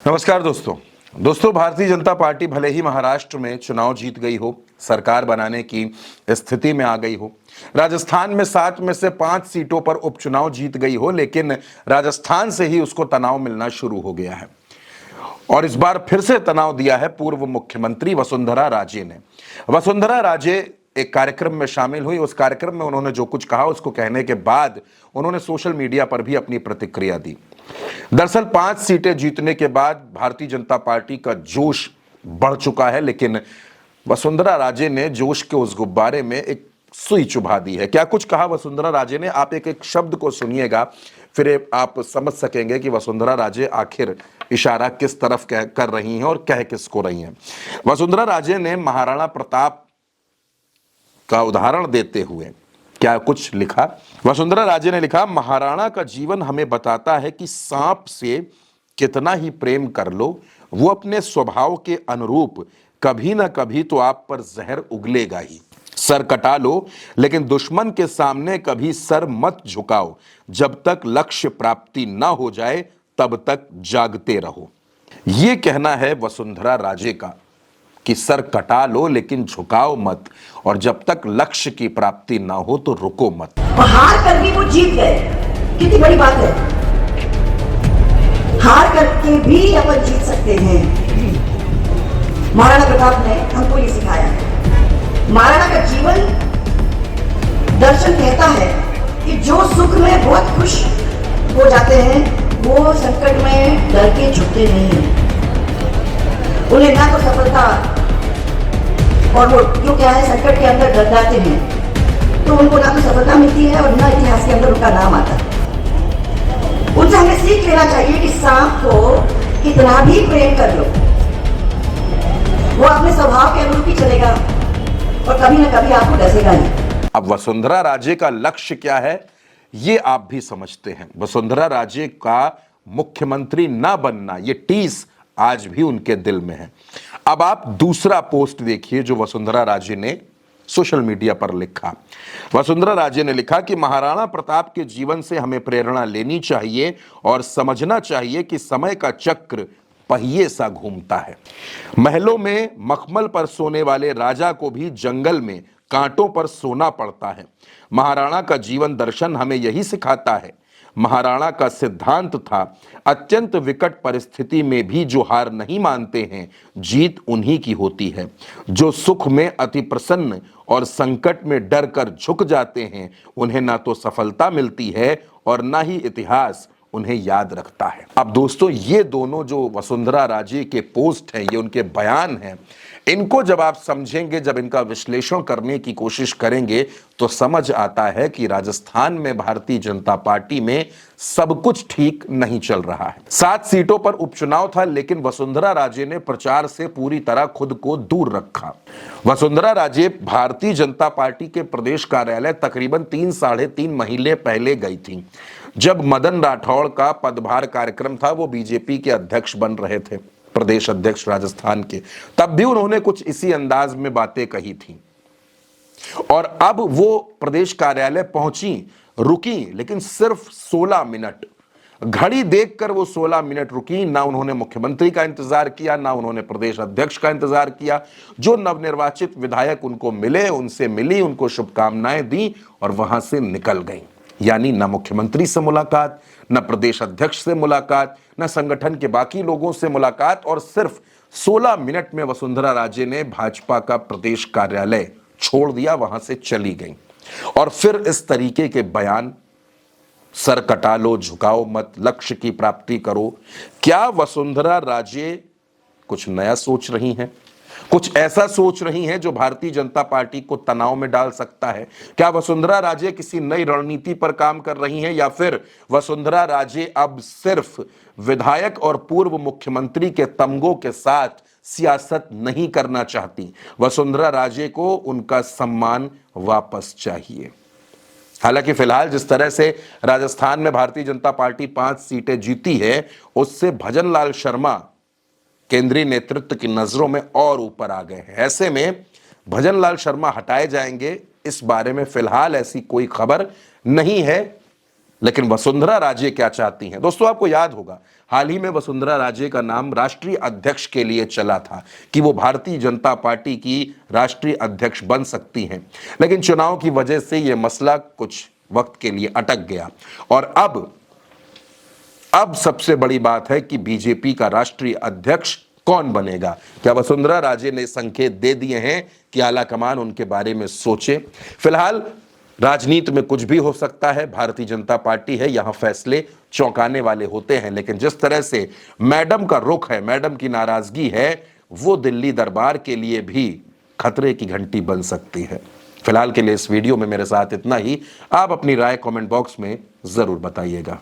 नमस्कार दोस्तों भारतीय जनता पार्टी भले ही महाराष्ट्र में चुनाव जीत गई हो, सरकार बनाने की स्थिति में आ गई हो, राजस्थान में 7 में से 5 सीटों पर उपचुनाव जीत गई हो, लेकिन राजस्थान से ही उसको तनाव मिलना शुरू हो गया है। और इस बार फिर से तनाव दिया है पूर्व मुख्यमंत्री वसुंधरा राजे ने। वसुंधरा राजे एक कार्यक्रम में शामिल हुई। उस कार्यक्रम में उन्होंने जो कुछ कहा, उसको कहने के बाद उन्होंने सोशल मीडिया पर भी अपनी प्रतिक्रिया दी। दरअसल 5 सीटें जीतने के बाद भारतीय जनता पार्टी का जोश बढ़ चुका है, लेकिन वसुंधरा राजे ने जोश के उस गुब्बारे में एक सुई चुभा दी है। क्या कुछ कहा वसुंधरा राजे ने, आप एक एक शब्द को सुनिएगा, फिर आप समझ सकेंगे कि वसुंधरा राजे आखिर इशारा किस तरफ कर रही हैं और कह किसको रही हैं। वसुंधरा राजे ने महाराणा प्रताप का उदाहरण देते हुए क्या कुछ लिखा। वसुंधरा राजे ने लिखा, महाराणा का जीवन हमें बताता है कि सांप से कितना ही प्रेम कर लो, वो अपने स्वभाव के अनुरूप कभी ना कभी तो आप पर जहर उगलेगा ही। सर कटा लो, लेकिन दुश्मन के सामने कभी सर मत झुकाओ। जब तक लक्ष्य प्राप्ति ना हो जाए तब तक जागते रहो। ये कहना है वसुंधरा राजे का कि सर कटा लो लेकिन झुकाओ मत, और जब तक लक्ष्य की प्राप्ति ना हो तो रुको मत। हार कर भी वो जीत गए, कितनी बड़ी बात है। हार करके भी अपन जीत सकते हैं। महाराणा प्रताप ने हमको ये सिखाया है। महाराणा का जीवन दर्शन कहता है कि जो सुख में बहुत खुश हो जाते हैं, वो संकट में डर के झुकते नहीं हैं। उन्हें ना तो सफलता, और वो जो क्या है संकट के अंदर डर जाते हैं, तो उनको ना तो सफलता मिलती है और ना इतिहास के अंदर उनका नाम आता है। उनसे हमें सीख लेना चाहिए कि सांप को कितना भी प्रेम कर लो, वो अपने स्वभाव के अनुरूप ही चलेगा और कभी ना कभी आपको डसेगा ही। अब वसुंधरा राजे का लक्ष्य क्या है, ये आप भी समझते हैं। वसुंधरा राजे का मुख्यमंत्री ना बनना, ये टीस आज भी उनके दिल में है। अब आप दूसरा पोस्ट देखिए जो वसुंधरा राजे ने सोशल मीडिया पर लिखा। वसुंधरा राजे ने लिखा कि महाराणा प्रताप के जीवन से हमें प्रेरणा लेनी चाहिए और समझना चाहिए कि समय का चक्र पहिए सा घूमता है। महलों में मखमल पर सोने वाले राजा को भी जंगल में कांटों पर सोना पड़ता है। महाराणा का जीवन दर्शन हमें यही सिखाता है। महाराणा का सिद्धांत था, अत्यंत विकट परिस्थिति में भी जो हार नहीं मानते हैं, जीत उन्हीं की होती है। जो सुख में अति प्रसन्न और संकट में डर कर झुक जाते हैं, उन्हें ना तो सफलता मिलती है और ना ही इतिहास उन्हें याद रखता है। अब दोस्तों, ये दोनों जो वसुंधरा राजे के पोस्ट हैं, ये उनके बयान हैं, इनको जब आप समझेंगे, जब इनका विश्लेषण करने की कोशिश करेंगे, तो समझ आता है कि राजस्थान में भारतीय जनता पार्टी में सब कुछ ठीक नहीं चल रहा है। 7 सीटों पर उपचुनाव था, लेकिन वसुंधरा राजे ने प्रचार से पूरी तरह खुद को दूर रखा। वसुंधरा राजे भारतीय जनता पार्टी के प्रदेश कार्यालय तकरीबन 3-3.5 महीने पहले गई थी। जब मदन राठौड़ का पदभार कार्यक्रम था, वो बीजेपी के अध्यक्ष बन रहे थे, प्रदेश अध्यक्ष राजस्थान के, तब भी उन्होंने कुछ इसी अंदाज में बातें कही थी। और अब वो प्रदेश कार्यालय पहुंची, रुकी, लेकिन सिर्फ 16 मिनट। घड़ी देखकर वो 16 मिनट रुकी। ना उन्होंने मुख्यमंत्री का इंतजार किया, ना उन्होंने प्रदेश अध्यक्ष का इंतजार किया। जो नवनिर्वाचित विधायक उनको मिले, उनसे मिली, उनको शुभकामनाएं दी और वहां से निकल गई। यानी न मुख्यमंत्री से मुलाकात, न प्रदेश अध्यक्ष से मुलाकात, न संगठन के बाकी लोगों से मुलाकात, और सिर्फ 16 मिनट में वसुंधरा राजे ने भाजपा का प्रदेश कार्यालय छोड़ दिया, वहां से चली गई। और फिर इस तरीके के बयान, सर कटा लो, झुकाओ मत, लक्ष्य की प्राप्ति करो। क्या वसुंधरा राजे कुछ नया सोच रही हैं? कुछ ऐसा सोच रही हैं जो भारतीय जनता पार्टी को तनाव में डाल सकता है? क्या वसुंधरा राजे किसी नई रणनीति पर काम कर रही हैं, या फिर वसुंधरा राजे अब सिर्फ विधायक और पूर्व मुख्यमंत्री के तमगों के साथ सियासत नहीं करना चाहती? वसुंधरा राजे को उनका सम्मान वापस चाहिए। हालांकि फिलहाल जिस तरह से राजस्थान में भारतीय जनता पार्टी 5 सीटें जीती है, उससे भजन लाल शर्मा केंद्रीय नेतृत्व की नजरों में और ऊपर आ गए हैं। ऐसे में भजन लाल शर्मा हटाए जाएंगे, इस बारे में फिलहाल ऐसी कोई खबर नहीं है। लेकिन वसुंधरा राजे क्या चाहती हैं? दोस्तों, आपको याद होगा हाल ही में वसुंधरा राजे का नाम राष्ट्रीय अध्यक्ष के लिए चला था कि वो भारतीय जनता पार्टी की राष्ट्रीय अध्यक्ष बन सकती हैं, लेकिन चुनाव की वजह से यह मसला कुछ वक्त के लिए अटक गया। और अब सबसे बड़ी बात है कि बीजेपी का राष्ट्रीय अध्यक्ष कौन बनेगा। क्या वसुंधरा राजे ने संकेत दे दिए हैं कि आलाकमान उनके बारे में सोचे? फिलहाल राजनीति में कुछ भी हो सकता है, भारतीय जनता पार्टी है, यहां फैसले चौंकाने वाले होते हैं, लेकिन जिस तरह से मैडम का रुख है, मैडम की नाराजगी है, वो दिल्ली दरबार के लिए भी खतरे की घंटी बन सकती है। फिलहाल के लिए इस वीडियो में मेरे साथ इतना ही। आप अपनी राय कमेंट बॉक्स में जरूर बताइएगा।